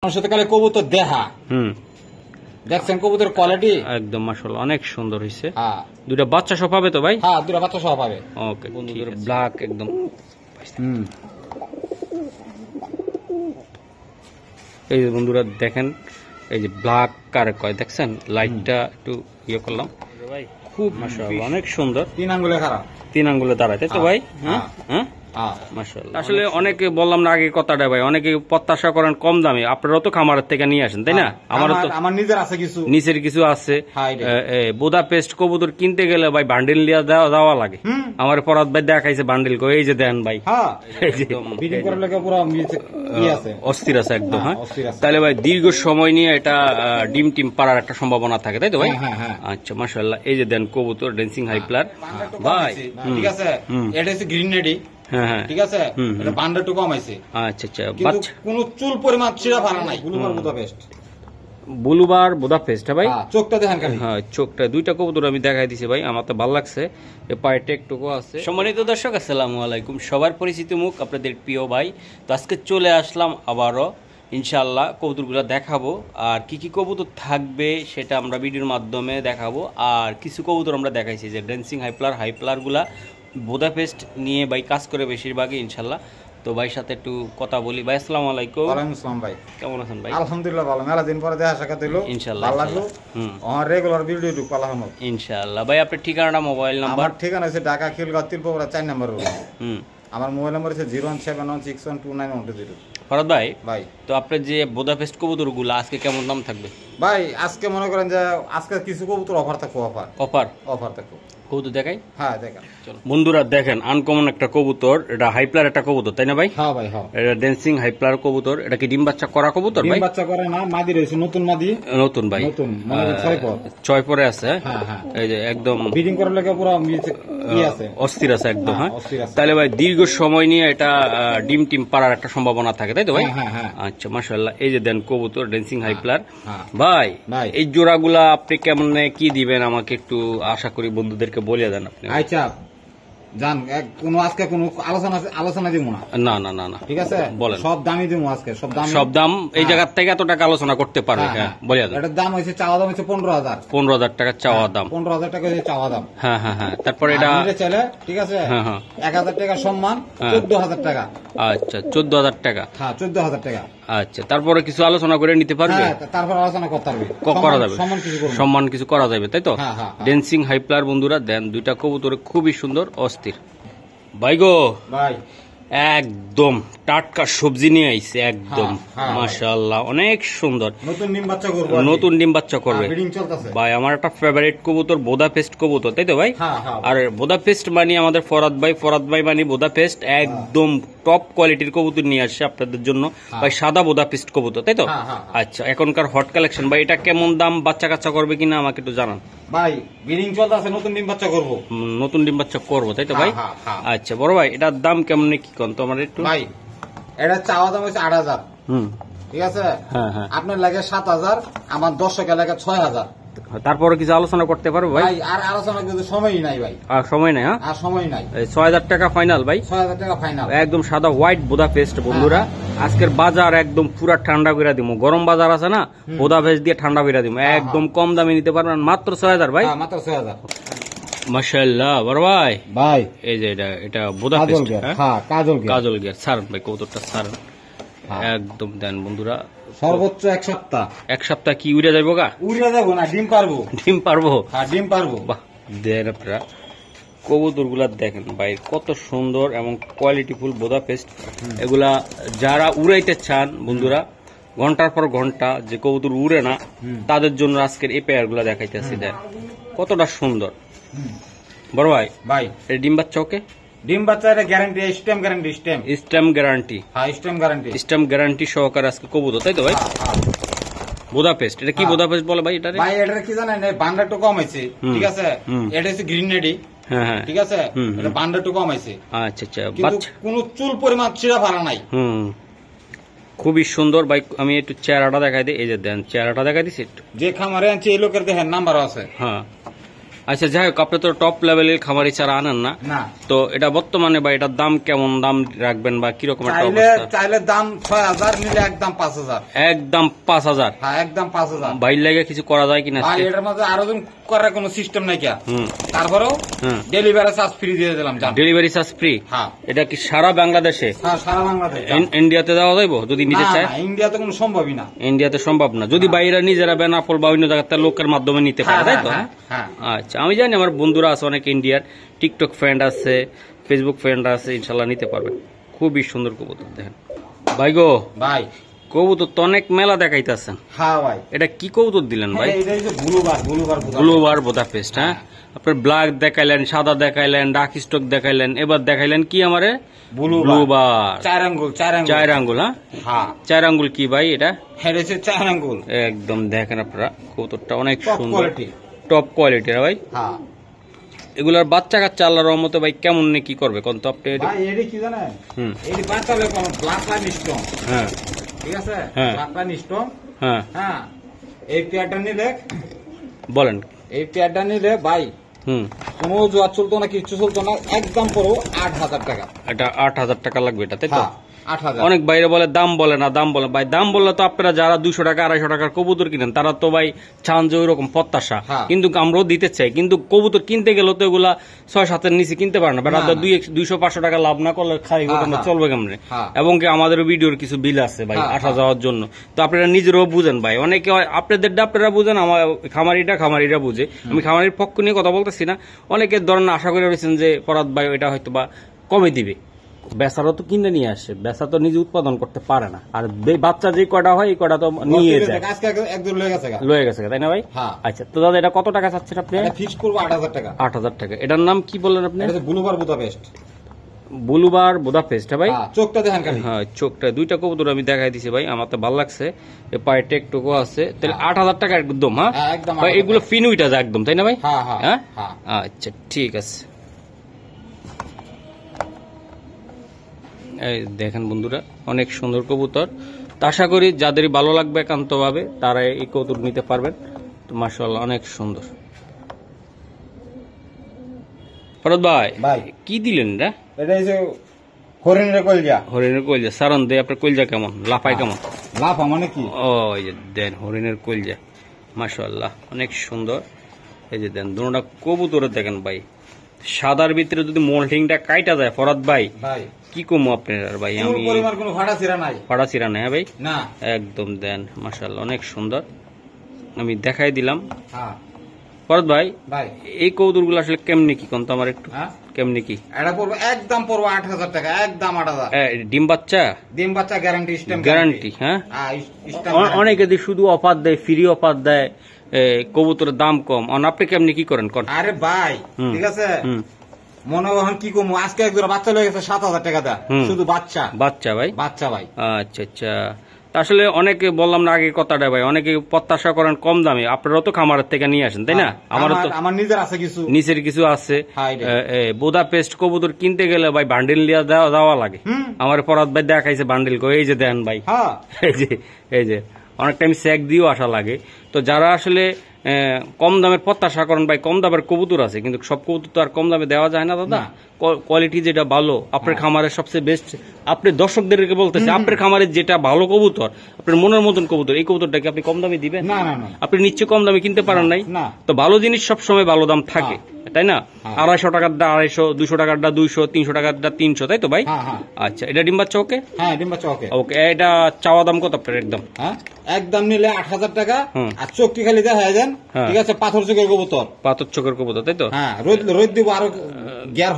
সাথে কালে কবুতর দেখা দেখছেন কবুতরের কোয়ালিটি একদম মাশাআল্লাহ অনেক সুন্দর হইছে। হ্যাঁ দুইটা বাচ্চা সহ পাবে তো ভাই? হ্যাঁ দুটো বাচ্চা সহ পাবে। ওকে বন্ধুদের ব্ল্যাক একদম এই যে বন্ধুরা দেখেন এই যে ব্ল্যাক কারে কয় দেখছেন লাইটটা একটু ইয়ে করলাম ভাই খুব মাশাআল্লাহ অনেক সুন্দর। তিন আঙ্গুলে খারাপ তিন আঙ্গুলে দাঁড়ায় তাই তো ভাই? হ্যাঁ হ্যাঁ মাশাআল্লাহ। আসলে অনেকে বললাম না আগে কথাটা ভাই, অনেকে প্রত্যাশা করেন কম দামে, আপনারাও তো খামারের থেকে নিয়ে আসেন তাই না? আমারও তো আমার নিজের আছে কিছু, নিচের কিছু আছে। বুদাপেস্ট কবুতর কিনতে গেলে ভাই বান্ডিল লিয়া দেওয়া লাগে। আমার ফরাদ ভাই দেখাইছে বান্ডিল কই এই যে দেন ভাই অস্থির আছে একদম। হ্যাঁ তাহলে ভাই দীর্ঘ সময় নিয়ে এটা ডিম টিম পাড়ার একটা সম্ভাবনা থাকে তাই তো ভাই? আচ্ছা মাশাআল্লাহ। এই যে দেন কবুতর ড্যান্সিং হাই প্লার ভাই ঠিক আছে, এটা হচ্ছে গ্রিন নেডি। হ্যাঁ ঠিক আছে, এটা বান্ডা একটু কমাইছে। আচ্ছা আচ্ছা, কোনো চুল পরিমাণ ছিঁড়া ফাড়া নাই। ব্লুবার বুদাপেস্ট, বুলুবার বুদাপেস্ট ভাই। চোখটা দেখেন খালি। হ্যাঁ চোখটা দুইটা কবুতর আমি দেখাই দিছি ভাই, আমার তো ভালো লাগছে। পায়েতে একটুকু আছে। সম্মানিত দর্শক আসসালামু আলাইকুম, সবার পরিচিত মুখ আপনাদের প্রিয় ভাই। তো আজকে চলে আসলাম আবারও ইনশাআল্লাহ কবুতরগুলো দেখাবো, আর কি কি কবুতর থাকবে সেটা আমরা ভিডিওর মাধ্যমে দেখাবো। আর কিছু কবুতর আমরা দেখাইছি যে ড্যান্সিং হাইপ্লারগুলা বুদাপেস্ট নিয়ে ভাই কাজ করে বেশিরভাগই ইনশাআল্লাহ। তো ভাই সাথে একটু কথা বলি। ভাই আসসালামু আলাইকুম। ওয়ালাইকুম আসসালাম ভাই, কেমন আছেন ভাই? আলহামদুলিল্লাহ ভালো, মেলা দিন পরে দেখা সাক্ষাৎ হলো, ইনশাআল্লাহ ভালো লাগলো। আমার রেগুলার ভিডিও টু পালা হলো ইনশাআল্লাহ। ভাই আপনার ঠিকানাটা মোবাইল নাম্বার? আমার ঠিকানা আছে ঢাকা খিলগাঁও তিলপোড়া 4 নম্বর রোড। আমার মোবাইল নাম্বার আছে 01716129120। ফরাদ ভাই ভাই তো আপনার যে বুদাপেস্ট কবুতরগুলো আজকে কেমন দাম থাকবে ভাই? আজকে মনে করেন যে আজকে কিছু কবুতর অফার থাকবে। অফার থাকবে কবুতর দেখাই। হ্যাঁ দেখান। বন্ধুরা দেখেন আনকমন একটা কবুতর, এটা হাইপ্লার একটা কবুতর তাই না ভাই? হ্যাঁ ভাই হ্যাঁ, এটা ড্যান্সিং হাইপ্লার কবুতর। এটা কি ডিম বাচ্চা করা কবুতর ভাই? ডিম বাচ্চা করে না, মাদি রয়েছে, নতুন মাদি। নতুন ভাই, নতুন মানে 6 পরে আছে। হ্যাঁ হ্যাঁ, এই যে একদম ব্রিডিং করার লাগে পুরো ই আছে, অস্থির আছে একদম। হ্যাঁ তাহলে ভাই দীর্ঘ সময় নিয়ে এটা ডিম টিম পাড়ার একটা সম্ভাবনা থাকে তাই তো ভাই? আচ্ছা মাশাআল্লাহ। এই যে দেন কবুতর ড্যান্সিং হাইপ্লার ভাই, এই জোড়াগুলা আপনি কেমন কি দিবেন আমাকে একটু আশা করি বন্ধুদেরকে বলে দেন আপনি। আচ্ছা জান, কোনো আজকে কোনো আলোচনা দিব না। না না না না ঠিক আছে, বলেন। সব দামই দিব আজকে, সব দাম এই জায়গা থেকে এত টাকা আলোচনা করতে পারবে। হ্যাঁ বলে দেন। এটার দাম হইছে, চাওয়া দাম হইছে 15,000 টাকা চাওয়া দাম। 15,000 টাকা হইছে চাওয়া দাম। হ্যাঁ হ্যাঁ হ্যাঁ, তারপরে এটা চলে ঠিক আছে। হ্যাঁ হ্যাঁ, 1,000 টাকা সম্মান, 14,000 টাকা। আচ্ছা 14,000 টাকা। হ্যাঁ 14,000 টাকা। আচ্ছা তারপরে কিছু আলোচনা করে নিতে পারবে? হ্যাঁ তারপর আলোচনা করতে পারবে, করা যাবে, সম্মান কিছু করা যাবে তাই তো? ড্যান্সিং হাইপ্লার বন্ধুরা দেন দুইটা কবুতর খুবই সুন্দর অস্থির। ভাই গো ভাই একদম টাটকা সবজি নিয়ে আইছে একদম মাশাআল্লাহ, অনেক সুন্দর। নতুন ডিম বাচ্চা করবে ভাই। আমার একটা ফেভারিট কবুতর বুদাপেস্ট কবুতর তাই তো ভাই? আর বুদাপেস্ট মানে আমাদের ফরাদ ভাই মানে বুদাপেস্ট একদম টপ কোয়ালিটির কবুতর নিয়ে আসছে আপনাদের জন্য ভাই, সাদা বুদাপেস্ট কবুতর তাই তো? আচ্ছা এখনকার হট কালেকশন ভাই, এটা কেমন দাম, বাচ্চা কাচ্চা করবে কিনা আমাকে একটু জানান ভাই। ব্রিডিং চলতেছে, নতুন ডিম বাচ্চা করব। নতুন ডিম বাচ্চা করবো তাই তো ভাই? আচ্ছা বড় ভাই এটার দাম কেমন কি কোন তো আমার একটু? ভাই এটা চাওয়া দাম হচ্ছে 8,000 ঠিক আছে। হ্যাঁ হ্যাঁ, আপনার লাগে 7,000, আমার দর্শকের লাগে 6,000। তারপরে কিছু আলোচনা করতে পারবো ভাই? আর আলোচনা কিন্তু সময়ই নাই ভাই, আর সময় নাই। হ্যাঁ আর সময় নাই। 6,000 টাকা ফাইনাল ভাই, 6,000 টাকা ফাইনাল একদম সাদা হোয়াইট বুদাপেস্ট বন্ধুরা। আজকের বাজার একদম পুরা ঠান্ডা করে দিব, গরম বাজার আছে না, বুদাপেস্ট দিয়ে ঠান্ডা করে দিব একদম কম দামে নিতে পারবেন মাত্র 6,000 ভাই, মাত্র 6,000। মাশাআল্লাহ বড় ভাই ভাই এই যে এটা বুদাপেস্ট। হ্যাঁ কাজল গিয়ার ছাড়েন ভাই, কবুতরটা ছাড়েন একদম দেন বন্ধুরা। সর্বোচ্চ এক সপ্তাহ কি উড়ে যাবো গা? উড়ে যাবো না, ডিম পারবো। হ্যাঁ ডিম পারবো। বাহ দেন আপনারা কবুতর গুলা দেখেন ভাই কত সুন্দর এবং কোয়ালিটিফুল বুদাপেস্ট। এগুলা যারা উড়াইতে চান বন্ধুরা, ঘন্টার পর ঘন্টা যে কবুতর উড়ে না তাদের জন্য আজকের এই পেয়ার গুলা দেখাইতেছি। দেন কতটা সুন্দর বড় ভাই। ভাই এই ডিম বাচ্চা ওকে? ডিম বাচ্চা এটা guarantee, stamp guarantee. Stamp guarantee? হ্যাঁ স্ট্যাম্প গ্যারান্টি সহকারে আজকে কবুতর তাই তো ভাই? বুদাপেস্ট। এটা কি বুদাপেস্ট বলে ভাই? এটা ভাই এটা কি জানেন, বান্ডা একটু কম হয়েছে ঠিক আছে। এটা হচ্ছে গ্রিন নেডি। হ্যাঁ হ্যাঁ ঠিক আছে, এটা বান্ডা একটু কম হয়েছে। আচ্ছা আচ্ছা, বাচ্চা কোনো চুল পরিমাণ ছিঁড়া ফাড়া নাই। খুবই সুন্দর ভাই। আমি একটু চেহারাটা দেখাই দিই, এই যে দেন চেহারাটা দেখাই দিচ্ছি একটু। যে খামারে আনছে এই লোকের দেখেন নাম্বার আছে। হ্যাঁ আচ্ছা যাই হোক, আপনি তো টপ লেভেলের খামারি ছাড়া আনেন না, তো এটা বর্তমানে বা এটার দাম কেমন দাম রাখবেন বা কিরকম একটা অবস্থা? চাইলে দাম 6000, নিলে একদম 5000। একদম 5000? হ্যাঁ একদম 5000। বাইর লাগে কিছু করা যায় কিনা? ভাই এটার মধ্যে আরো করার কোনো সিস্টেম নাই কি? তারপরেও ডেলিভারি চার্জ ফ্রি দিয়ে দিলাম। Delivery charge free? হ্যাঁ। এটা কি সারা বাংলাদেশে? হ্যাঁ সারা বাংলাদেশে। ইন্ডিয়াতে দেওয়া যাইব যদি নিতে চায়? ইন্ডিয়াতে কোনো সম্ভবই না। ইন্ডিয়াতে সম্ভব না, যদি বাইরে নিজেরা বেনাপোল বা অন্য জায়গাতে লোকের মাধ্যমে নিতে পারে, তাই তো? আচ্ছা, আমি জানি আমার বন্ধুরা আছে অনেক ইন্ডিয়ার, টিকটক ফ্রেন্ড আছে, ফেসবুক ফ্রেন্ড আছে, ইনশাল্লাহ নিতে পারবে। খুবই সুন্দর কবুতর দেখেন ভাই গো। ভাই কবুতর তো অনেক মেলা দেখাইতেছেন। হ্যাঁ ভাই। এটা কি কবুতর দিলেন ভাই? ব্লুবার বুদাপেস্ট। হ্যাঁ, আপনার ব্ল্যাক দেখাইলেন, সাদা দেখাইলেন, ডার্ক স্টক দেখাইলেন, এবার দেখাইলেন কি আমারে? ব্লুবার। 4 আঙ্গুল। 4 আঙ্গুল? হ্যাঁ 4 আঙ্গুল কি ভাই এটা? 4 আঙ্গুল। একদম দেখেন আপনারা, কবুতরটা অনেক সুন্দর, টপ কোয়ালিটির ভাই। হ্যাঁ, এগুলার বাচ্চা কাচ্চা আল্লাহর রহমতে ভাই কেমন নে কি করবে কোন তো আপনি? ভাই এডি কি জানেন? এডি বাচ্চা হলে কোন ব্ল্যাক লাইন স্ট্রং। হ্যাঁ ঠিক আছে, ব্ল্যাক লাইন স্ট্রং। হ্যাঁ হ্যাঁ, এই পেয়ারটা নিলে বলেন, এই পেয়ারটা নিলে ভাই কোনো জোয়া চলতো না, কিছু চলতো না, একদম পুরো 8000 টাকা। এটা 8000 টাকা লাগবে এটা, তাই তো? অনেক বাইরে বলে দাম বলে না, দাম বলে ভাই, দাম বললে তো আপনারা যারা 200 টাকা 250 টাকার কবুতর কিনেন তারা তো ভাই চান যে ওইরকম প্রত্যাশা, কিন্তু আমরাও দিতে চাই, কিন্তু কবুতর কিনতে গেলে তো এগুলা 6-7 নিচে কিনতে পারে না, বেটা 200-500 টাকা লাভ না করলে খাই চলবে কেমনে? এবং কি আমাদের ভিডিওর কিছু বিল আছে ভাই আসা যাওয়ার জন্য, তো আপনারা নিজেরাও বুঝেন ভাই, অনেকে আপনাদেরটা আপনারা বুঝেন, আমার খামারিরা বুঝে, আমি খামারির পক্ষ নিয়ে কথা বলতেছি না। অনেকের ধরেন আশা করে রয়েছেন যে ফরাদ ভাই এটা হয়তো বা কমে দিবে, বেচারা তো কিনে নিয়ে আসে, বেচা তো নিজে উৎপাদন করতে পারে না, আর বাচ্চা যে কয়টা হয় এই কয়টা তো নিয়ে যায়, লয়ে গেছে, তাই না ভাই? আচ্ছা, তো দাদা এটা কত টাকা চাচ্ছেন আপনি? ফিক্স করবো 8000 টাকা। 8000 টাকা। এটার নাম কি বললেন আপনি? ব্লুবার বুদাপেস্ট। ব্লুবার বুদাপেস্ট ভাই। চোখটা দেখেন খালি। হ্যাঁ চোখটা, দুইটা কবুতর আমি দেখাই দিছি ভাই, আমার তো ভালো লাগছে, পায়ে টেকটুকু আছে, তাহলে 8000 টাকা একদম। হ্যাঁ একদম ভাই, এগুলো ফিনুইটা যা একদম, তাই না ভাই? হ্যাঁ আচ্ছা ঠিক আছে। এই দেখেন বন্ধুরা, অনেক সুন্দর কবুতর, তো আশা করি যাদের ভালো লাগবে একান্ত ভাবে তারা এই কবুতর নিতে পারবেন। তো মাশাআল্লাহ অনেক সুন্দর। ফরদ ভাই কি দিলেন এটা? এটা হচ্ছে হরিণের কলজা। হরিণের কলজা সারন দে, আপনার কলজা কেমন লাফায়? কেমন লাফা মানে কি? ও এই যে দেন হরিণের কলজা, মাশাআল্লাহ অনেক সুন্দর। এই যে দেন দুটোটা কবুতর দেখেন ভাই, সাদার ভিতরে যদি মোল্ডিংটা কাইটা যায় ফরাদ ভাই, কি কমো আপনার ভাই? আমি ফাড়া চিরা নাই। হ্যাঁ ভাই না, একদম দেন মাশাআল্লাহ অনেক সুন্দর, আমি দেখাই দিলাম। ফরাদ ভাই এই কবুতর গুলো আসলে কেমনি কি কোন তো আমার একটু কেমনি কি? এটা পড়বে একদম পড়বে 8000 টাকা, একদম 8000। ডিম বাচ্চা? ডিম বাচ্চা গ্যারান্টি, স্ট্যাম্প গ্যারান্টি। হ্যাঁ অনেকে শুধু অফার দেয়, ফ্রি অফার দেয়, কবুতরের দাম কম, আপনি কেমনি কি করেন? আরে ভাই ঠিক আছে, মনে হয় কি কম, আজকে এক জোড়া বাচ্চা লয়ে গেছে 7000 টাকা দা, শুধু বাচ্চা। বাচ্চা ভাই? বাচ্চা ভাই। আচ্ছা আচ্ছা, আসলে অনেকে বললাম না আগে কথাটা ভাই, অনেকে প্রত্যাশা করেন কম দামে, আপনারাও তো খামারের থেকে নিয়ে আসেন তাই না? আমার তো আমার নিজের আছে কিছু, নিচের কিছু আছে। বুদাপেস্ট কবুতর কিনতে গেলে ভাই বান্ডিল লিয়া দেওয়া লাগে। আমার ফরাদ ভাই দেখাইছে বান্ডিল, এই যে দেন ভাই, এই যে অনেক টাইম চেক দিয়েও আসা লাগে। তো যারা আসলে কম দামের প্রত্যাশা করেন ভাই, কম দামের কবুতর আছে, কিন্তু সব কবুতর তো আর কম দামে দেওয়া যায় না দাদা। কোয়ালিটি যেটা ভালো, আপনার খামারের সবচেয়ে বেস্ট, আপনি দর্শকদেরকে বলতেছে আপনার খামারের যেটা ভালো কবুতর, আপনার মনের মতন কবুতর, এই কবুতরটাকে আপনি কম দামে দিবেন? না না, আপনি নিশ্চয় কম দামে কিনতে পারেন নাই। তো ভালো জিনিস সবসময় ভালো দাম থাকে, তাই না? 250 টাকারটা 250, 200 টাকারটা 200, 300 টাকারটা 300, তাই তো ভাই? আচ্ছা, এটা ডিম বাচ্চা ওকে? হ্যাঁ ডিম বাচ্চা ওকে। ওকে, এটা চাওয়া দাম কত আপনার? একদম একদম নিলে 8000 টাকা, আর চোখটি খালি দেখা যান, ঠিক আছে? পাথর চোখের কবুতর, পাথর চোখের কবুতর, তাই তো? হ্যাঁ, রোদ দিব আরো গিয়ার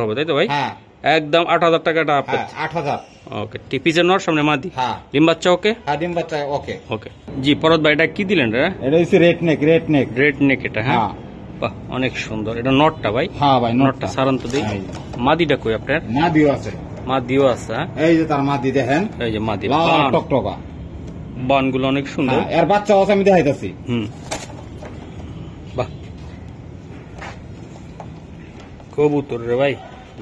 হবে, তাই তো ভাই? হ্যাঁ একদম 8000 টাকাটা আপনার। 8000। ওকে, পিছের নর সামনে মাদি। হ্যাঁ ডিম বাচ্চা ওকে? হ্যাঁ ডিম বাচ্চা ওকে। ওকে জি, ফরদ ভাই এটা কি দিলেন? এটা হচ্ছে রেড নেক। এটা হ্যাঁ বাহ অনেক সুন্দর, এটা নটটা ভাই? হ্যাঁ ভাই নটটা সারান্ত দিই। মাদিটা কই আপনার? মাদিও আছে। মাদিও আছে, এই যে তার মাদি দেখেন, এই যে মাদি টকটকা, বানগুলো অনেক সুন্দর, এর বাচ্চা আছে আমি দেখাইতাছি। বাহ কবুতর রে ভাই,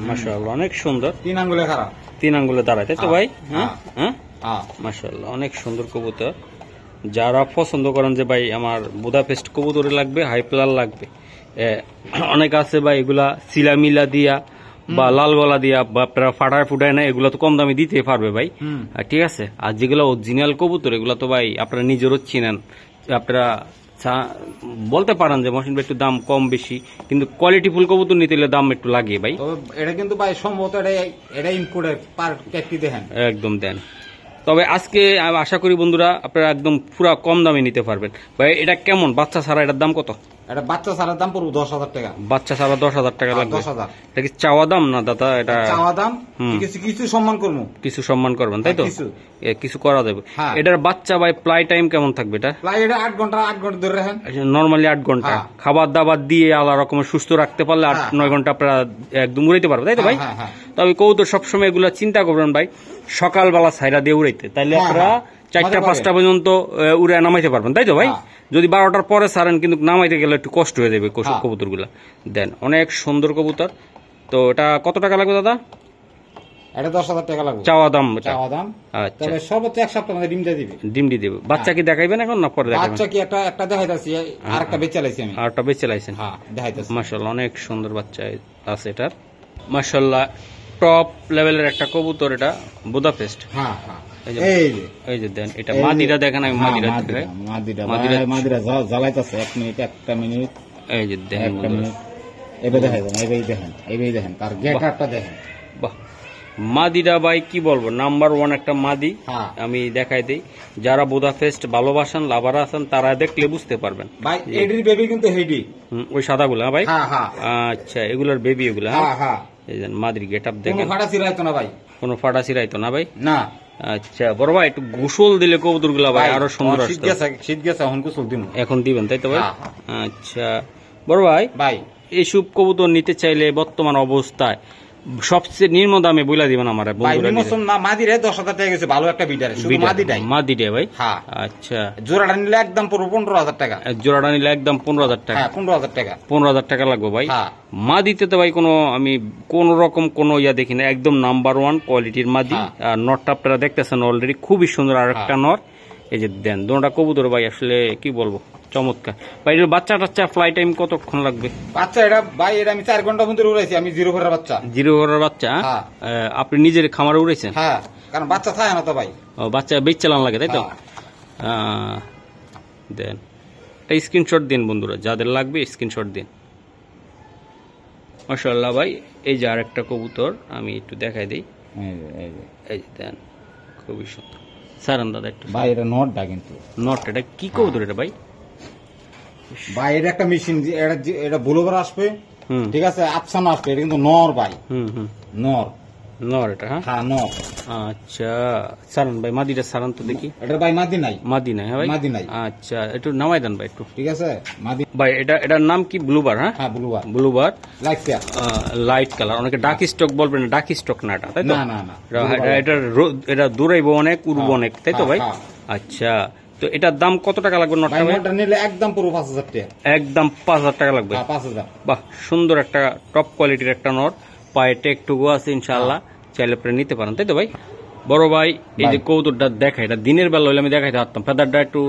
মাশাআল্লাহ অনেক সুন্দর। 3 আঙ্গুলে খারাপ, 3 আঙ্গুলে দাঁড়ায়, তাই তো ভাই? হ্যাঁ হ্যাঁ মাশাআল্লাহ অনেক সুন্দর কবুতর। যারা পছন্দ করেন যে ভাই আমার বুদাপেস্ট কবুতরে লাগবে, হাই প্লার লাগবে, অনেক আছে ভাই এগুলা সিলামিলা দিয়া বা লাল গলা দিয়া বা আপনারা ফাটায় ফুটায় না, এগুলো তো কম দামে দিতে পারবে ভাই, ঠিক আছে। আর যেগুলো অরিজিনাল কবুতর এগুলো তো ভাই আপনারা নিজেরও চিনেন, আপনারা বলতে পারেন যে মহসিন ভাই একটু দাম কম বেশি, কিন্তু কোয়ালিটি ফুল কবুতর নিতে হলে দাম একটু লাগে ভাই। এটা কিন্তু ভাই সম্ভবত এটা ইনপুটের পার কেটে দেখেন একদম দেন। তবে আজকে আশা করি বন্ধুরা আপনারা একদম পুরা কম দামে নিতে পারবেন ভাই। এটা কেমন বাচ্চা ছাড়া, এটার দাম কত? এটা বাচ্চা ছাড়ার দাম পড়বে 10,000 টাকা। বাচ্চা ছাড়া 10,000 টাকা লাগবে। 10,000 এটা কি চাওয়া দাম না দাদা? এটা চাওয়া দাম, কিছু সম্মান করবো, কিছু সম্মান করবেন তাই তো, কিছু করা যাবে। এটার বাচ্চা ভাই প্লাই টাইম কেমন থাকবে? এটা প্লাই এটা 8 ঘন্টা ধরে রাখেন, নরমালি 8 ঘন্টা। খাবার দাবার দিয়ে আলাদা রকমের সুস্থ রাখতে পারলে 8-9 ঘন্টা আপনারা একদম উড়াইতে পারবে তাই তো ভাই। তবে কবুতর সবসময় এগুলো চিন্তা করবেন ভাই সকালবেলা ছাইরা দিয়ে উড়াইতে, তাইলে আপনারা 4টা-5টা পর্যন্ত উড়ে নামাইতে পারবেন তাই তো ভাই। যদি 12টার পরে ছাড়েন কিন্তু নামাইতে গেলে একটু কষ্ট হয়ে যাবে কবুতর গুলা। দেন অনেক সুন্দর কবুতর। তো এটা কত টাকা লাগবে দাদা? এটা 10,000 টাকা লাগবে চাওয়া দাম। আচ্ছা, তবে সর্বোচ্চ এক সপ্তাহ মধ্যে ডিম দিয়ে দিবে। ডিম দিয়ে দেবে। বাচ্চা কি দেখাইবেন এখন না পরে দেখাবেন? বাচ্চা কি একটা দেখাইতাছি, আর একটা বেচে লাইছি আমি। আর একটা বেচে লাইছেন? হ্যাঁ, দেখাইতাছি। মাশাআল্লাহ অনেক সুন্দর বাচ্চা আছে এটার, মাশাআল্লাহ টপ লেভেলের একটা কবুতর এটা, বুদাপেস্ট। হ্যাঁ হ্যাঁ, এই যে দেন এটা মাদিরা দেখেন, আমি মাদিরা দেখাই। মাদিরা জ্বালাইতাছে। একটা মিনিট এই যে দেখেন, এবারে দেখেন তার গেটআপটা দেখেন। বাহ, মাদিরা ভাই কি বলবো, নাম্বার 1 একটা মাদি। আমি দেখাই দেই, যারা বুদাপেস্ট ভালোবাসেন লাভার আছেন তারা দেখলে বুঝতে পারবেন ভাই। এডির বেবি কিন্তু হেডি, ওই সাদাগুলা ভাই। আচ্ছা, এগুলোর বেবি এগুলা। এই যে মাদির গেটআপ দেখেন, কোনো ফাটা ছিড়াইতো না ভাই, কোনো ফাটা ছিড়াইতো না ভাই না। আচ্ছা বড় ভাই, একটু গোসল দিলে কবুতর গুলা ভাই আরো সুন্দর আসতো। শীত গেছে, এখন গোসল দিন, এখন দিবেন তাই তো ভাই। আচ্ছা বড় ভাই, এইসব কবুতর নিতে চাইলে বর্তমান অবস্থায় সবচেয়ে নিম্ন দামে বইলা দিবেন আমার বন্ধুরা। মাদিরে 10,000 টাকা গেছে, ভালো একটা বিডারে, শুধু মাদিটাই ভাই। আচ্ছা, জোড়াটা নিলে একদম পুরো 15,000 টাকা। জোড়াটা নিলে একদম 15,000 টাকা। 15,000 টাকা, 15,000 টাকা লাগবে ভাই। মাদিতে তো ভাই আমি কোন রকম কোনো ইয়া দেখি না, একদম নাম্বার 1 কোয়ালিটির মাদি। আর নটটা আপনারা দেখতেছেন অলরেডি খুবই সুন্দর, আর একটা নর। এই যে দেন দুটা কবুতর ভাই, আসলে কি বলবো চমৎকার ভাই। বাচ্চা টাচ্চা ফ্লাই টাইম কতক্ষণ লাগবে? বাচ্চা এটা ভাই আমি 4 ঘন্টা মধ্যে উড়াইছি আমি। 0 ঘরের বাচ্চা। 0 ঘরের বাচ্চা আপনি নিজের খামারে উড়াইছেন? হ্যাঁ, কারণ বাচ্চা থাকে না তো ভাই। বাচ্চা বেচ চালান লাগে তাই তো। দেন একটা স্ক্রিনশট দিন বন্ধুরা, যাদের লাগবে স্ক্রিনশট দিন। মাশাআল্লাহ ভাই, এই যে আরেকটা কবুতর আমি একটু দেখাই দিই। এই যে দেন, খুবই সুন্দর। সারান দাদা একটু ভাই, এটা নটটা কিন্তু নট, এটা কি কবুতর এটা ভাই? ভাই এটা একটা মেশিন, এটা বুলোবার আসবে, ঠিক আছে, আফসানা আসবে। এটা কিন্তু নর ভাই, নর এটা। হ্যাঁ নর। আচ্ছা সারান ভাই, মাদিটা সারান তো দেখি। এটা ভাই মাদি নাই ভাই, মাদি নাই। আচ্ছা একটু নামাই দেন ভাই একটু, ঠিক আছে। মাদি ভাই, এটার নাম কি? ব্লুবার। হ্যাঁ ব্লুবার লাইট কালার। অনেকে ডাক স্টক বলবেন, ডাক স্টক না এটা তাই তো? না, এটা দূরাইবো অনেক, উড়বো অনেক তাই তো ভাই। আচ্ছা, তো এটার দাম কত টাকা লাগবে? নটটা নিলে একদম পুরো 5,000 টাকা। একদম 5,000 টাকা লাগবে। 5,000। বাহ, সুন্দর একটা টপ কোয়ালিটির একটা নট, পায়ে টেকটুকু আছে ইনশাআল্লাহ, চাইলে আপনি নিতে পারেন তাই তো ভাই। বড় ভাই, এই যে কবুতরটা দেখাই, এটা দিনের বেলা হইলে আমি দেখাইতে পারতাম, ফেদারটা একটু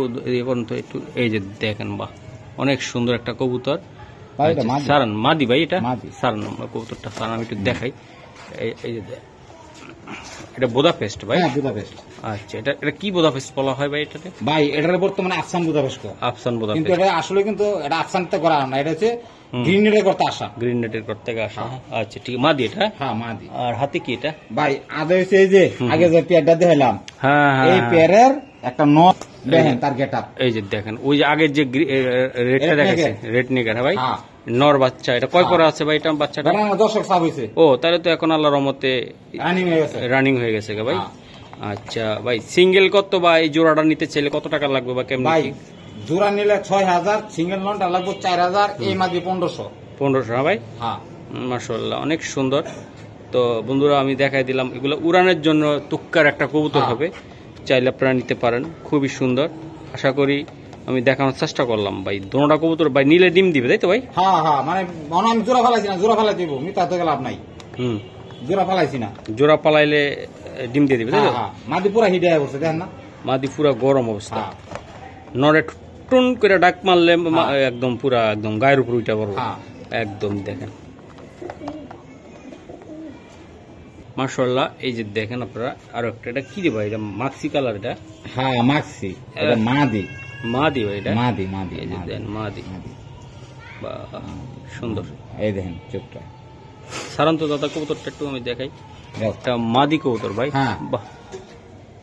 একটু এই যে দেখেন, বাহ অনেক সুন্দর একটা কবুতর। সারান মাদি ভাই, এটা সারান কবুতরটা সারান, আমি একটু দেখাই। এই যে এটা বুদাপেস্ট ভাই। বুদাপেস্ট। আচ্ছা, এটা কি বুদাপেস্ট বলা হয় ভাই এটাতে? ভাই এটার বর্তমানে আফসান বুদাপেস্ট। আফসান বুদাপেস্ট, কিন্তু এটা আসলে কিন্তু এটা আফসানতে করা না, এটা হচ্ছে গ্রিন নেটের করতে আসা। গ্রিন নেটের করতে আসা। আচ্ছা ঠিক, মাদি এটা? হ্যাঁ মাদি। আর হাতে কি এটা ভাই? আদে হচ্ছে এই যে আগে যে পেয়ারটা দেখাইলাম, এই পেয়ারের একটা নট দেখেন, তার গেটআপ এই যে দেখেন। ওই যে আগের যে রেডটা দেখাইছে, রেড নেগার ভাই, নর বাচ্চা। এটা কয় পরে আছে ভাই এটা বাচ্চাটা? 10 সাব হইছে। ও তাহলে তো এখন আল্লাহর রহমতে রানিং হয়ে গেছে ভাই। আচ্ছা ভাই, সিঙ্গেল কত বা এই জোড়াটা নিতে চাইলে কত টাকা লাগবে বা কেমন? ভাই জোড়া নিলে 6,000, সিঙ্গেল নটটা লাগবে 4,000, এই মাঝে 1500। 1500 ভাই। হ্যাঁ মাশাআল্লাহ, অনেক সুন্দর। তো বন্ধুরা আমি দেখাই দিলাম, এগুলো উড়ানের জন্য তুক্কার একটা কবুতর হবে, চাইলে আপনারা নিতে পারেন, খুবই সুন্দর। আশা করি আমি দেখানোর চেষ্টা করলাম ভাই। দোনোটা কবুতর ভাই নিলে ডিম দিবে তাই তো ভাই? হ্যাঁ হ্যাঁ, মানে আমি জোড়া ফেলাইছি না, জোড়া ফেলাই দিব মিতা তো লাভ নাই। জোড়া ফেলাইছি না, জোড়া ফেলাইলে ডিম দিয়ে দিবে তাই তো? মাদি পুরা হিট হয়ে গেছে দেখেন না, মাদি পুরা গরম অবস্থা। নরে টুন করে ডাক মারলে একদম পুরা একদম গায়ের উপর উঠে পড়বো একদম। দেখেন মাশাআল্লাহ, এই যে দেখেন আপনারা আরো একটা, এটা কি রে ভাই, এটা মাক্সি কালার, এটা হ্যাঁ মাক্সি, এটা মাদি মাদি ভাই, এটা মাদি মাদি, এই যে দেন মাদি, বাহ সুন্দর। এই দেখেন চোখটা সারান্ত দাদা কবুতরটা একটু আমি দেখাই, একটা মাদি কবুতর ভাই, বাহ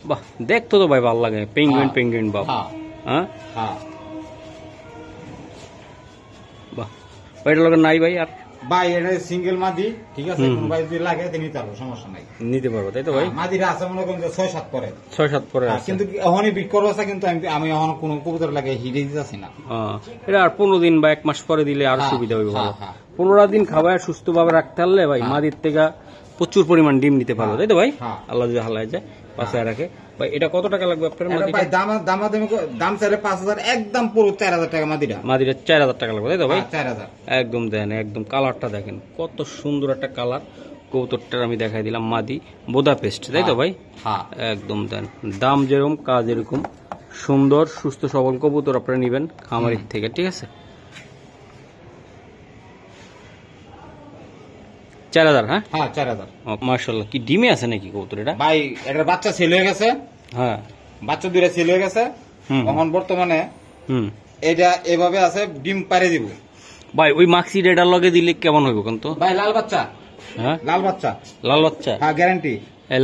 বাহ, দেখতো তো ভাই ভালো লাগে, পেঙ্গুইন পেঙ্গুইন বাবা, হ্যাঁ বাহ। ভাইটার লগে নাই ভাই আর ভাই, এটা সিঙ্গেল মাদি, ঠিক আছে, কোন ভাই যদি লাগে তো নিতে পারবো, সমস্যা নাই, নিতে পারবো তাই তো ভাই। মাদিরা আছে মনে করেন 6-7 পরে, 6-7 পরে, কিন্তু এখনই বিক্রি আছে, কিন্তু আমি এখন কোন কবুতর লাগে হিরে দিতেছি না। এটা আর 15 দিন বা 1 মাস পরে দিলে আর সুবিধা হবে ভালো। 15 দিন খাবার সুস্থ ভাবে রাখতে পারলে ভাই মাদির থেকে প্রচুর পরিমাণ ডিম নিতে পারবো তাই তো ভাই, আল্লাহ যদি হালায় যায় পাশে রাখে। ভাই এটা কত টাকা লাগবে আপনার? ভাই দাম চাইলে 5000, একদম পুরো 4000 টাকা মাদিরা, মাদিরা 4000 টাকা লাগবে তাই তো ভাই, 4000 একদম। দেন একদম কালারটা দেখেন কত সুন্দর একটা কালার কবুতরটার, আমি দেখাই দিলাম মাদি বুদাপেস্ট তাই তো ভাই, একদম। দেন দাম যেরকম কাজ এরকম, সুন্দর সুস্থ সবল কবুতর আপনারা নিবেন খামারের থেকে, ঠিক আছে। 4000, হ্যাঁ 4000। মাশাআল্লাহ, কি ডিমে আছে নাকি কবুতর এটা? ভাই এটার বাচ্চা ছেলে হয়ে গেছে, হ্যাঁ বাচ্চা দুইটা ছেলে হয়ে গেছে, এখন বর্তমানে এটা এভাবে আছে, ডিম পারে দিব ভাই। ওই মাক্সি এটার লগে দিলে কেমন হইব কিন্তু ভাই? লাল বাচ্চা, হ্যাঁ লাল বাচ্চা, লাল বাচ্চা, হ্যাঁ গ্যারান্টি,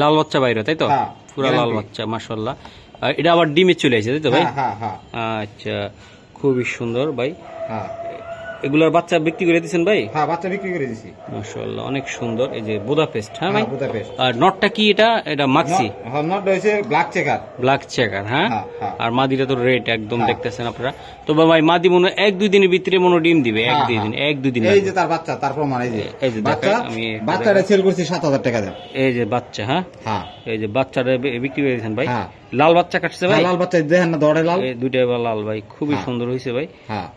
লাল বাচ্চা বাইরে তাই তো, পুরা লাল বাচ্চা মাশাআল্লাহ। এটা আবার ডিমে চলে আসে তাই তো ভাই? আচ্ছা, খুবই সুন্দর ভাই। এগুলার বাচ্চা বিক্রি করে দিচ্ছেন ভাই? হ্যাঁ বাচ্চা বিক্রি করে দিছি মাশাআল্লাহ, অনেক সুন্দর। এই যে বুদাপেস্ট, হ্যাঁ ভাই বুদাপেস্ট। আর নটটা কি এটা? এটা মাক্সি, হ্যাঁ নট হইছে ব্ল্যাক চেকার, ব্ল্যাক চেকার, হ্যাঁ। আর মাদিটা তো রেড একদম দেখতেছেন আপনারা। তো ভাই মাদি মনে 1-2 দিনের ভিতরে মনে ডিম দিবে, 1-2 দিন। এই যে তার বাচ্চা, তার প্রমাণ এই যে বাচ্চা, আমি বাচ্চাটা সেল করছি 7000 টাকা দাম। এই যে বাচ্চা, হ্যাঁ এই যে বাচ্চাটা বিক্রি করে দিয়েছেন ভাই। লাল বাচ্চা কাটছে ভাই, লাল বাচ্চা দেখেন না, দড়ে লাল, দুইটা লাল ভাই, খুবই সুন্দর হয়েছে ভাই।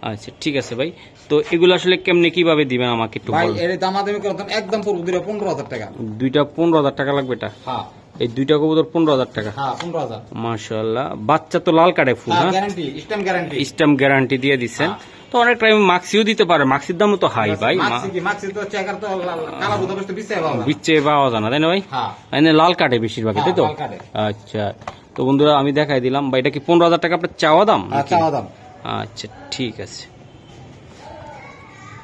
আচ্ছা ঠিক আছে ভাই, তো এগুলো আসলে কেমনে কিভাবে দিবেন আমাকে একটু বলুন। এর দামাদামি করতাম একদম পুরো 15,000 টাকা, দুইটা 15,000 টাকা লাগবে এটা? এই দুইটা কবুতর 15,000 টাকা, 15,000 মাশাআল্লাহ। বাচ্চা তো লাল কাটে ফুল, হ্যাঁ গ্যারান্টি, স্ট্যাম্প গ্যারান্টি দিয়ে দিচ্ছেন। তো অনেক টাইম মাক্সিও দিতে পারে, মাক্সির দামও তো হাই ভাই, বিচ্ছে পাওয়া যায় না তাই না ভাই? লাল কাটে বেশিরভাগ তাই তো। আচ্ছা তো বন্ধুরা আমি দেখাই দিলাম ভাই, এটা কি 15,000 টাকা আপনার চাওয়া দাম? আচ্ছা ঠিক আছে।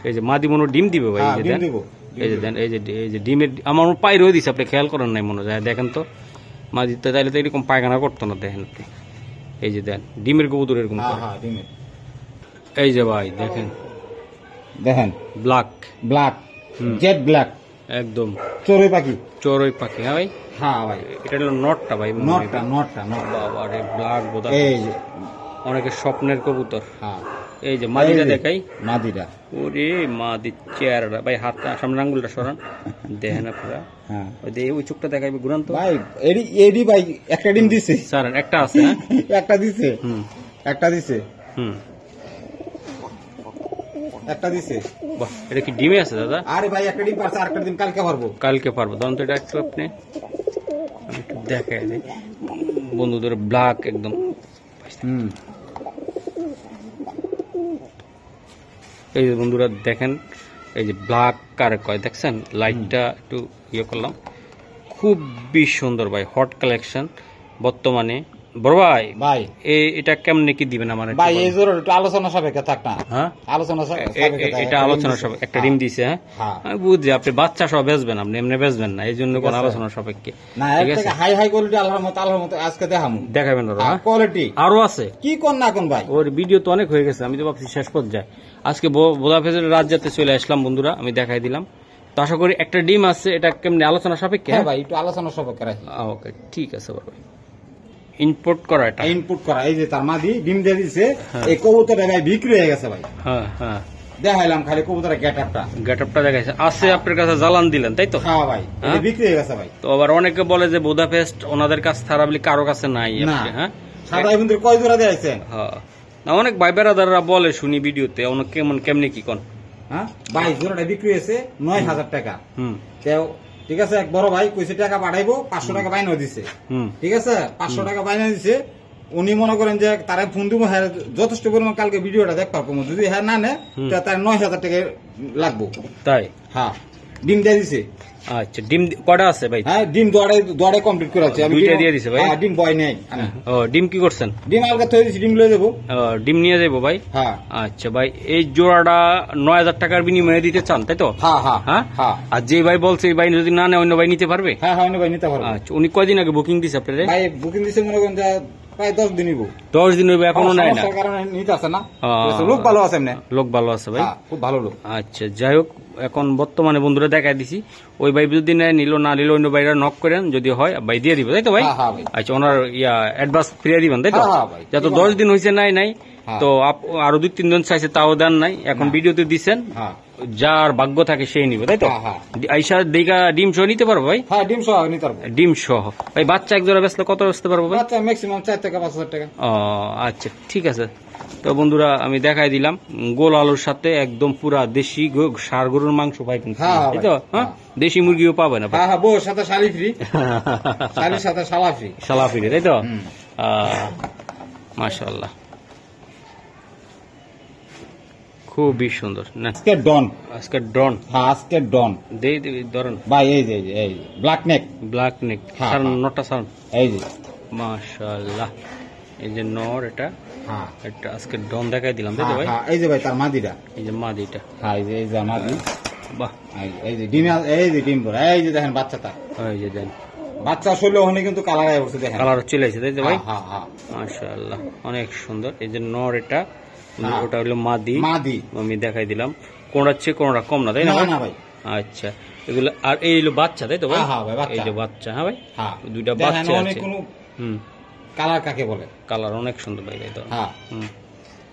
এই যে মাদি মনে ডিম দিবে ভাই, এই যে দেন, এই যে দেন, এই যে ডিমের আমার পাই রয়ে দিছে, আপনি খেয়াল করেন নাই মনে হয়, দেখেন তো মাদি তো তাইলে তো এরকম পায়খানা করতো না, দেখেন আপনি। এই যে দেন ডিমের কবুতর এরকম, এই যে ভাই দেখেন দেখেন, ব্ল্যাক ব্ল্যাক জেড ব্ল্যাক, একদম চড়ুই পাখি, চড়ুই পাখি, হ্যাঁ ভাই, হ্যাঁ ভাই। এটা হলো নটটা ভাই, নটটা বাবা রে, ব্ল্যাক বোধা, এই যে অনেকের স্বপ্নের কবুতর। হ্যাঁ এই যে মাদিটা দেখাই, মাদিটা, ওরে মাদির চেহারাটা ভাই, হাতটা সামনে আঙ্গুলটা সরান, দেখেন আপনারা। হ্যাঁ ওই চোখটা দেখাইবে ঘুরান তো ভাই, এডি ভাই একটা ডিম দিছে স্যার, একটা আছে, একটা দিছে, একটা দিছে, একটা দিছে। বাহ, এটা কি ডিমে আছে দাদা? আরে ভাই একটা ডিম পারছে, আরেকটা ডিম কালকে পারবো, কালকে পারবো। দাম তো এটা একটু আপনি আমি একটু দেখাই দিই বন্ধুদের, ব্ল্যাক একদম। এই যে বন্ধুরা দেখেন, এই যে ব্ল্যাক কারে কয় দেখছেন, লাইটটা একটু ইয়ে করলাম, খুবই সুন্দর ভাই, হট কালেকশন বর্তমানে। বড় ভাই ভাই এটা কেমনে কি দিবেন আমার ভাই? এই জোর একটু আলোচনা সাপেক্ষে থাক না, হ্যাঁ আলোচনা সাপেক্ষে, এটা আলোচনা সাপেক্ষে একটা ডিম দিছে, হ্যাঁ আমি বুঝছি, আপনি বাচ্চা সব বেচবেন, আপনি এমনি বেচবেন না, এই জন্য কোন আলোচনা সাপেক্ষে না। ঠিক আছে, হাই হাই কোয়ালিটি আল্লাহর মতো আজকে দেখাবেন, কোয়ালিটি আরো আছে, কি কোন না কোন ভাই, ওর ভিডিও তো অনেক হয়ে গেছে, আমি তো ভাবছি শেষ পর্যায়ে আজকে বোদাফেজের রাত যাতে চলে আসলাম বন্ধুরা, আমি দেখাই দিলাম। তো আশা করি একটা ডিম আছে, এটা কেমনে আলোচনা সাপেক্ষে? হ্যাঁ ভাই একটু আলোচনা সাপেক্ষে রাখি। ওকে ঠিক আছে বড় ভাই। ইনপুট করা, এটা ইনপুট করা, এই যে তার মাদি ডিম দিয়ে দিছে, এই কবুতরটা ভাই বিক্রি হয়ে গেছে ভাই। হ্যাঁ হ্যাঁ দেখাইলাম খালি কবুতরের গেটআপটা দেখাইছে, আছে আপনার কাছে জ্বালান দিলেন তাই তো? হ্যাঁ ভাই বিক্রি হয়ে গেছে ভাই। তো আবার অনেকে বলে যে বুদাপেস্ট ওনাদের কাছে ছাড়া বলে কারো কাছে নাই, হ্যাঁ সাদা বন্ধু কয় জোড়া দিয়েছেন? হ্যাঁ না, অনেক ভাই বেড়াদাররা বলে শুনি ভিডিওতে, অনেক কেমনে কি কোন, হ্যাঁ ভাই জোড়াটা বিক্রি হয়েছে 9,000 টাকা। ঠিক আছে, এক বড় ভাই কইছে টাকা পাঠাইবো, 500 টাকা বাইনা দিছে। ঠিক আছে, 500 টাকা বাইনা দিছে, উনি মনে করেন যে তারা ফোন দিব, হ্যাঁ যথেষ্ট পরিমাণ কালকে ভিডিওটা দেখ পারবো, যদি হ্যাঁ না নেয় তার 9,000 টাকা লাগবো। তাই? হ্যাঁ, ডিম দিয়ে দিছে। আচ্ছা, ডিম কটা আছে ভাই? হ্যাঁ, ডিম দোয়ারে কমপ্লিট করে আছে, আমি দুইটা দিয়ে দিছে ভাই। হ্যাঁ, ডিম বয় নেই। ও, ডিম কি করছেন? ডিম আলগা থই দিছি, ডিম লয়ে যাবো। ডিম নিয়ে যাবো ভাই। হ্যাঁ। আচ্ছা ভাই, এই জোড়াটা 9,000 টাকার বিনিময়ে দিতে চান, তাই তো? হ্যাঁ হ্যাঁ হ্যাঁ। আর যে ভাই বলছে এই ভাই যদি না নেয় অন্য ভাই নিতে পারবে? হ্যাঁ হ্যাঁ, অন্য ভাই নিতে পারবে। আচ্ছা, উনি কয়দিন আগে বুকিং দিছে আপনার? ভাই বুকিং দিছে মনে করেন যে প্রায় 10 দিন হইব। 10 দিন হইবে, এখনো নাই না? কারণে নিতে আছে না, লোক ভালো আছে এমনি। লোক ভালো আছে ভাই, খুব ভালো লোক। আচ্ছা, যাই হোক, এখন বর্তমানে বন্ধুরা দেখাই দিছি, ওই ভাই যদি নিল না নিল অন্য ভাইরা নক করেন, যদি হয় ভাই দিয়ে দিব, তাই তো ভাই? আচ্ছা, ওনার অ্যাডভান্স ফিরিয়ে দিবেন, তাই তো? যত 10 দিন হয়েছে নাই তো আরো 2-3 দিন চাইছে, তাও দেন নাই, এখন ভিডিওতে দিচ্ছেন, যার ভাগ্য থাকে সেই নিবে, তাই তো? আইসা দেখা ডিম সহ নিতে পারবো ভাই? হ্যাঁ, ডিম সহ নিতে পারবো। ডিম সহ ভাই। বাচ্চা এক জোড়া বেচলে কত বেচতে পারবো ভাই? বাচ্চা ম্যাক্সিমাম 4 থেকে 5,000 টাকা। ও আচ্ছা, ঠিক আছে। তো বন্ধুরা আমি দেখাই দিলাম, গোল আলুর সাথে একদম পুরা দেশি ষাঁড় গরুর মাংস পাইবেন, তাই তো? হ্যাঁ, দেশি মুরগিও পাবেন। হ্যাঁ হ্যাঁ, বউর সাথে শালি ফ্রি, শালির সাথে শালা ফ্রি, তাই তো? মাশাআল্লাহ, খুবই সুন্দর। আজকে ডন। হ্যাঁ, আজকে ডন দেই ধরেন ভাই। এই ব্ল্যাক নেক নটা সাউন্ড, এই যে মাশাআল্লাহ। এই যে নর, এটা এটা আজকে ডন দেখাই দিলাম, তাই তো ভাই? এই যে ভাই তার মাদিটা, এই যে মাদিটা। হ্যাঁ, এই যে মাদি। বাহ, এই যে ডিম, এই যে ডিম পড়া, এই যে দেখেন বাচ্চাটা, এই যে দেন বাচ্চা আসলে ওখানে কিন্তু কালার আসছে, দেখেন কালার চলে আসে, তাই তো ভাই? হ্যাঁ হ্যাঁ, মাশাআল্লাহ, অনেক সুন্দর। এই যে নর, এটা ওটা হলো মাদি। আমি দেখাই দিলাম, কোনটা চেয়ে কোনটা কম না, তাই না ভাই? আচ্ছা, এগুলো আর এই হলো বাচ্চা, তাই তো ভাই? এই যে বাচ্চা। হ্যাঁ ভাই, দুইটা বাচ্চা আছে। কালার কাকে বলে? কালার অনেক সুন্দর ভাই, তাই তো? হ্যাঁ।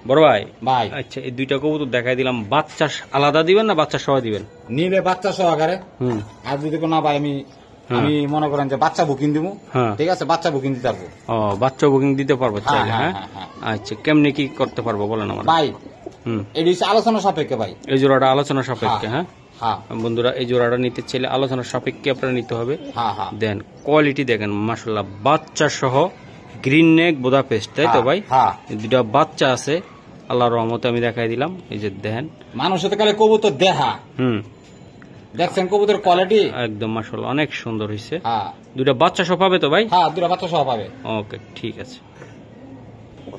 বড় ভাই, আচ্ছা, এই দুইটা কবুতর দেখাই দিলাম, বাচ্চা আলাদা দিবেন না বাচ্চা সহ দিবেন? নিলে বাচ্চা সহকারে। আর যদি না ভাই, আমি মনে করেন যে বাচ্চা বুকিং দিব, ঠিক আছে, বাচ্চা বুকিং দিতে পারবো। ও, বাচ্চা বুকিং দিতে পারবো চাইলে? হ্যাঁ। আচ্ছা, কেমনি কি করতে পারবো বলেন আমার ভাই? এটি আলোচনা সাপেক্ষে ভাই, এই জোড়াটা আলোচনা সাপেক্ষে। হ্যাঁ বন্ধুরা, এই জোড়াটা নিতে চাইলে আলোচনা সাপেক্ষে আপনারা নিতে হবে। দেন কোয়ালিটি দেখেন, মাশাআল্লাহ, বাচ্চা সহ গ্রিন নেক বুদাপেস্ট, তাই তো ভাই? দুটা বাচ্চা আছে, আল্লাহর রহমতে আমি দেখাই দিলাম। এই যে দেখেন, মানুষের তো কালে কবুতর দেখা, দেখছেন কবুতর কোয়ালিটি একদম মাশাআল্লাহ অনেক সুন্দর হয়েছে। দুটা বাচ্চা সহ পাবে তো ভাই? হ্যাঁ, দুটা বাচ্চা সহ পাবে। ওকে, ঠিক আছে,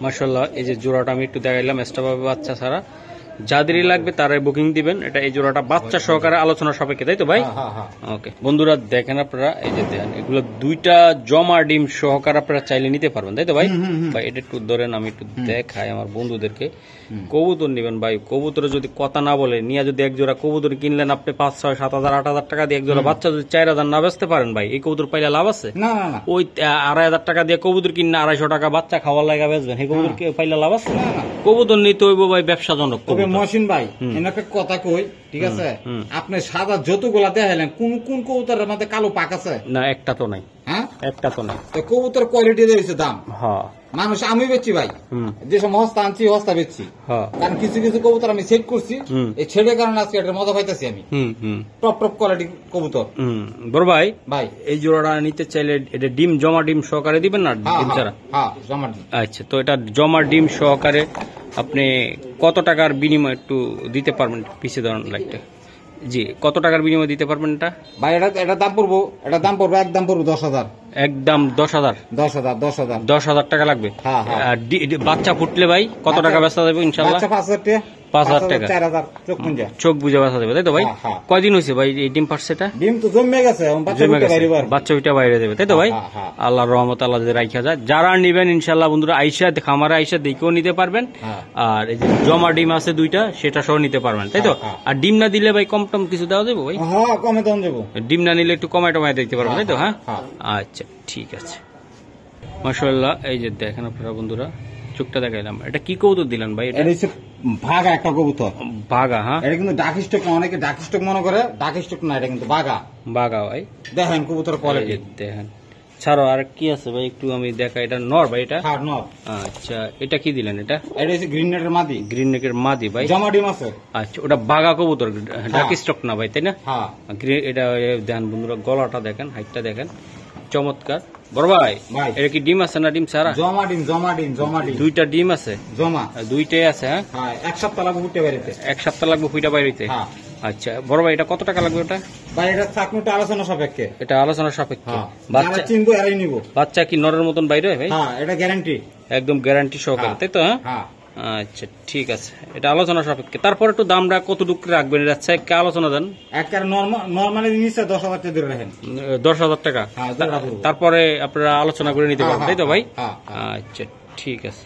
মাশাআল্লাহ। এই যে জোড়াটা আমি একটু দেখাইলাম, এক্সট্রা পাবে বাচ্চা ছাড়া। যাদেরই লাগবে তারাই বুকিং দিবেন। এটা এই জোড়াটা বাচ্চা সহকারে আলোচনা সাপেক্ষে, তাই তো ভাই? ওকে বন্ধুরা, দেখেন আপনারা, এই যে দেখেন, এগুলো দুইটা জমা ডিম সহকারে আপনারা চাইলে নিতে পারবেন, তাই তো ভাই? ভাই এটা একটু ধরেন, আমি একটু দেখাই আমার বন্ধুদেরকে। কবুতর নিবেন ভাই, কবুতরে যদি কথা না বলে নিয়ে, যদি এক জোড়া কবুতর কিনলেন আপনি 5, 6, 7 হাজার 8 হাজার টাকা দিয়ে, এক জোড়া বাচ্চা যদি 4 হাজার না বেচতে পারেন ভাই, এই কবুতর পাইলে লাভ আছে? ওই 2,500 টাকা দিয়ে কবুতর কিনে 250 টাকা বাচ্চা খাওয়ার লাগা বেচবেন, এই কবুতর পাইলে লাভ আছে? কবুতর নিতে হইব ভাই ব্যবসাজনক। মহসিন ভাই, এনাকে কথা কই, ঠিক আছে, আপনি সাদা যতগুলা দেখাইলেন, কোন কোন কবুতরের মধ্যে কালো পাক আছে? না, একটা তো নাই। হ্যাঁ, একটা তো নাই। তো কবুতর কোয়ালিটি দিয়েছে দাম। হ্যাঁ, মানুষ আমি বেচছি ভাই, যে সব হস্তা আনছি হস্তা বেচছি, কারণ কিছু কিছু কবুতর আমি সেট করছি, এই ছেড়ে কারণে আজকে এটা মজা পাইতেছি আমি। টপ টপ কোয়ালিটি কবুতর। বড় ভাই, এই জোড়াটা নিতে চাইলে এটা ডিম জমা ডিম সহকারে দিবেন না ডিম ছাড়া? হ্যাঁ, জমা ডিম। আচ্ছা, তো এটা জমা ডিম সহকারে আপনি কত টাকার বিনিময় একটু দিতে পারবেন? পিছিয়ে ধরুন লাইটটা। জি, কত টাকার বিনিময় দিতে পারবেন এটা ভাই? এটা দাম পড়বো, একদম পড়বো 10,000। একদম 10,000? 10,000 টাকা লাগবে। বাচ্চা ফুটলে ভাই কত টাকা বেচা যাবে ইনশাল্লাহ? 5,000 টাকা। 5,000 টাকা, 4,000 চোখ বুঝে বেচা যাবে, তাই তো ভাই? কয়দিন হয়েছে ভাই এই ডিম পারছে? এটা ডিম তো জমে গেছে, বাচ্চা ওইটা বাইরে যাবে, তাই তো ভাই? আল্লাহর রহমত, আল্লাহ যদি রাখা যায়। যারা নিবেন ইনশাল্লাহ বন্ধুরা, আইসা খামারে আইসা দেখেও নিতে পারবেন। আর এই যে জমা ডিম আছে দুইটা, সেটা সহ নিতে পারবেন, তাই তো? আর ডিম না দিলে ভাই কম টম কিছু দেওয়া যাবে ভাই? হ্যাঁ, কমে দাম দেবো। ডিম না নিলে একটু কমায় টমায় দিতে পারবেন, তাই তো? হ্যাঁ, আচ্ছা, ঠিক আছে, মাশাআল্লাহ। এই যে দেখেন আপনারা বন্ধুরা, চোখটা দেখাইলাম। এটা কি কবুতর দিলেন ভাই? এটা হচ্ছে বাঘা একটা কবুতর। বাঘা? হ্যাঁ, এটা কিন্তু ডাক স্টক না, অনেকে ডাক স্টক মনে করে, ডাক স্টক না, এটা কিন্তু বাঘা। বাঘা ভাই, দেখেন কবুতর কোয়ালিটি দেখেন। ছাড়ো, আর কি আছে ভাই একটু আমি দেখা। এটা নর ভাই? এটা হ্যাঁ, নর। আচ্ছা, এটা কি দিলেন? এটা হচ্ছে গ্রিন নেকের মাদি। গ্রিন নেকের মাদি ভাই, জমা ডিম আছে। আচ্ছা, ওটা বাঘা কবুতর, ডাক স্টক না ভাই, তাই না? হ্যাঁ। এটা দেখেন বন্ধুরা, গলাটা দেখেন, হাইটটা দেখেন, চমৎকার। বড় ভাই এটা কি ডিম আছে না ডিম ছাড়া? জমা ডিম জমা ডিম জমা ডিম। দুইটা ডিম আছে? জমা দুইটাই আছে। হ্যাঁ, এক সপ্তাহ লাগবে ফুটে বাইরেতে। এক সপ্তাহ লাগবে ফুটা বাইরেতে। আচ্ছা বড় ভাই এটা কত টাকা লাগবে? ওটা ভাই এটা চাকনুটা আলোচনা সাপেক্ষে। এটা আলোচনা সাপেক্ষে। বাচ্চা চিনবো এরাই নিব। বাচ্চা কি নরের মতন বাইরে হয় ভাই? হ্যাঁ, এটা গ্যারান্টি, একদম গ্যারান্টি সহকারে, তাই তো? হ্যাঁ, আচ্ছা ঠিক আছে, এটা আলোচনা সাপেক্ষে। তারপর একটু দামটা কতটুকু রাখবেন? আচ্ছা একটা আলোচনা দেন। একটা নরমালি জিনিসটা 10,000 টাকা ধরে রাখেন। 10,000 টাকা। তারপরে আপনারা আলোচনা করে নিতে পারবেন, তাই তো ভাই? আচ্ছা ঠিক আছে।